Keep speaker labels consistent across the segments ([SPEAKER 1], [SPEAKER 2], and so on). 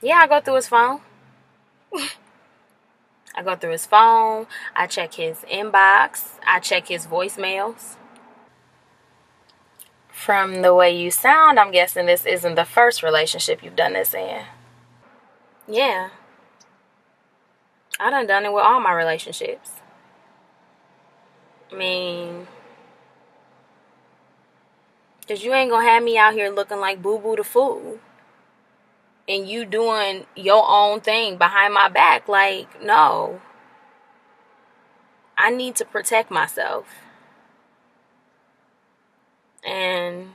[SPEAKER 1] Yeah, I go through his phone. I go through his phone. I check his inbox. I check his voicemails. From the way you sound, I'm guessing this isn't the first relationship you've done this in. Yeah, I done it with all my relationships. I mean, because you ain't gonna have me out here looking like Boo Boo the Fool. And you doing your own thing behind my back. Like, no. I need to protect myself. And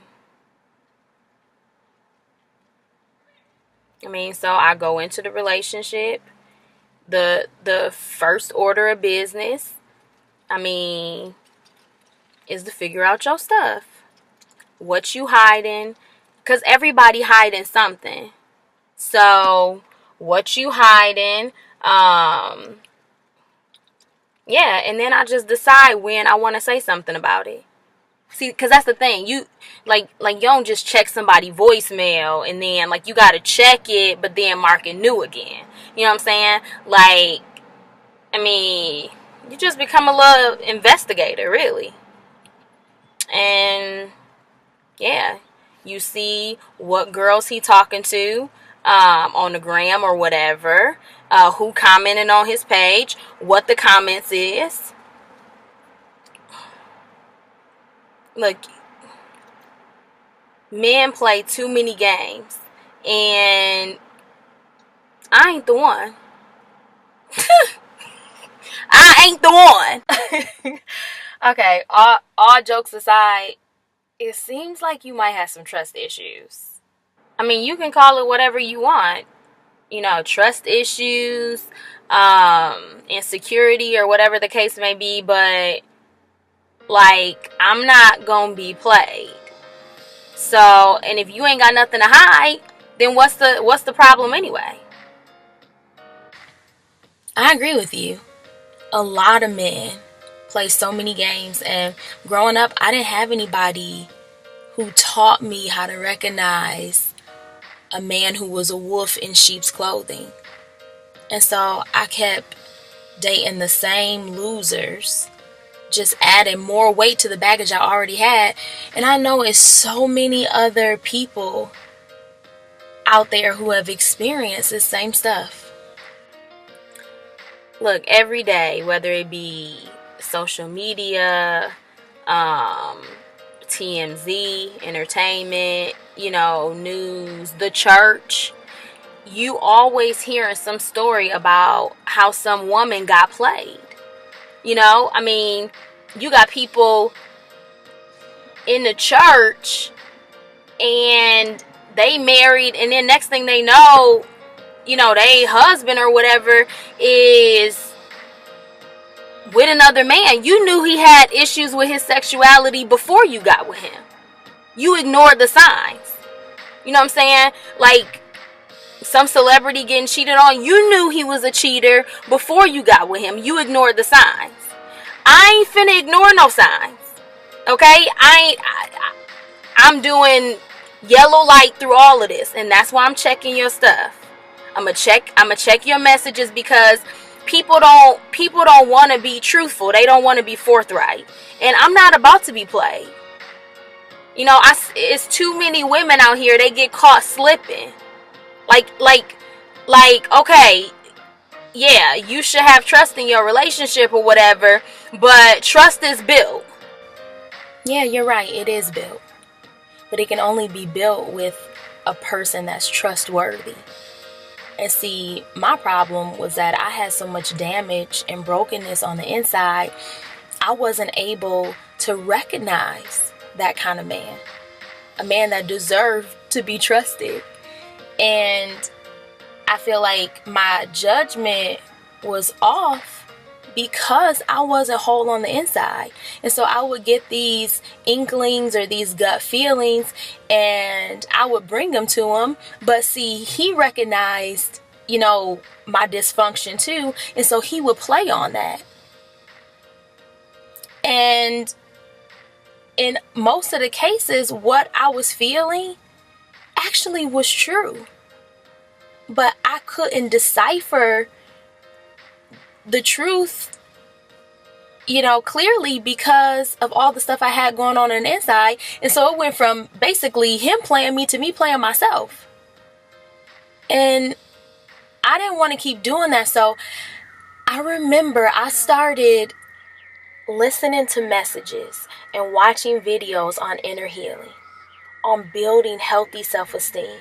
[SPEAKER 1] I mean, so I go into the relationship. The first order of business, I mean, is to figure out your stuff. What you hiding? Because everybody hiding something. So, what you hiding? Yeah, and then I just decide when I want to say something about it. See, because that's the thing. You like you don't just check somebody voicemail and then like you gotta check it, but then mark it new again. You know what I'm saying? Like, I mean, you just become a little investigator, really. And yeah, you see what girls he talking to on the gram or whatever, who commented on his page, what the comments is. Look, men play too many games, and I ain't the one. I ain't the one. Okay, all jokes aside, it seems like you might have some trust issues. I mean, you can call it whatever you want. You know, trust issues, insecurity, or whatever the case may be, but like, I'm not gonna be played. So, and if you ain't got nothing to hide, then what's the problem anyway? I agree with you. A lot of men play so many games, and growing up, I didn't have anybody who taught me how to recognize a man who was a wolf in sheep's clothing. And so I kept dating the same losers, just adding more weight to the baggage I already had. And I know it's so many other people out there who have experienced the same stuff. Look, every day, whether it be social media, um, TMZ, entertainment, news, the church, you always hearing some story about how some woman got played. I mean, you got people in the church and they married, and then next thing they know, they husband or whatever is with another man. You knew he had issues with his sexuality before you got with him. You ignored the signs. You know what I'm saying? Like, some celebrity getting cheated on, you knew he was a cheater before you got with him. You ignored the signs. I ain't finna ignore no signs. Okay? I'm doing yellow light through all of this, and that's why I'm checking your stuff. I'm gonna check your messages, because people don't want to be truthful. They don't want to be forthright. And I'm not about to be played. It's too many women out here, they get caught slipping. Like, okay, yeah, you should have trust in your relationship or whatever, but trust is built. Yeah, you're right, it is built. But it can only be built with a person that's trustworthy. And see, my problem was that I had so much damage and brokenness on the inside, I wasn't able to recognize that kind of man. A man that deserved to be trusted. And I feel like my judgment was off because I wasn't whole on the inside. And so I would get these inklings or these gut feelings, and I would bring them to him. But see, he recognized, my dysfunction too. And so he would play on that. And in most of the cases, what I was feeling actually was true. but I couldn't decipher the truth, clearly because of all the stuff I had going on the inside. And so it went from basically him playing me to me playing myself. And I didn't want to keep doing that. So I remember I started listening to messages and watching videos on inner healing, on building healthy self-esteem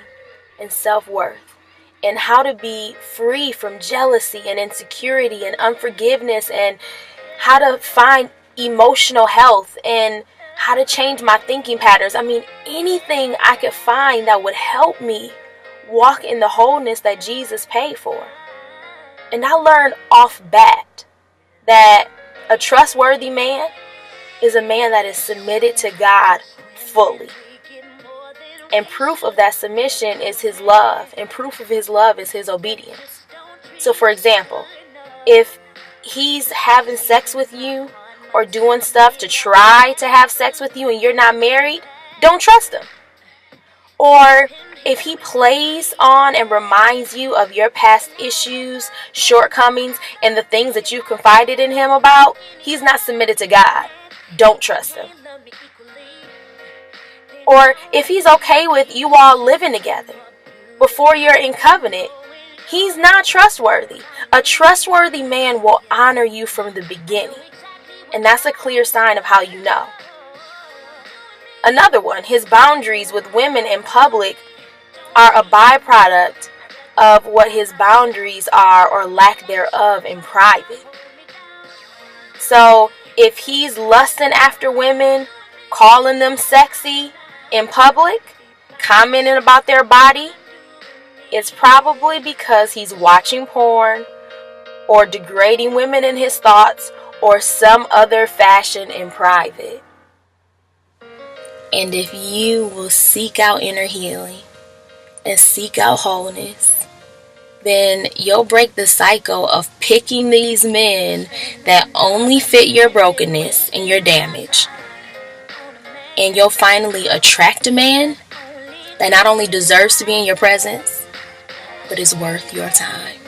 [SPEAKER 1] and self-worth, and how to be free from jealousy and insecurity and unforgiveness, and how to find emotional health, and how to change my thinking patterns. I mean, anything I could find that would help me walk in the wholeness that Jesus paid for. And I learned off bat that a trustworthy man is a man that is submitted to God fully. And proof of that submission is his love. And proof of his love is his obedience. So for example, if he's having sex with you or doing stuff to try to have sex with you and you're not married, don't trust him. Or if he plays on and reminds you of your past issues, shortcomings, and the things that you confided in him about, he's not submitted to God. Don't trust him. Or if he's okay with you all living together before you're in covenant, he's not trustworthy. A trustworthy man will honor you from the beginning. And that's a clear sign of how you know. Another one, his boundaries with women in public are a byproduct of what his boundaries are or lack thereof in private. So if he's lusting after women, calling them sexy in public, commenting about their body, it's probably because he's watching porn or degrading women in his thoughts or some other fashion in private. And if you will seek out inner healing and seek out wholeness, then you'll break the cycle of picking these men that only fit your brokenness and your damage. And you'll finally attract a man that not only deserves to be in your presence, but is worth your time.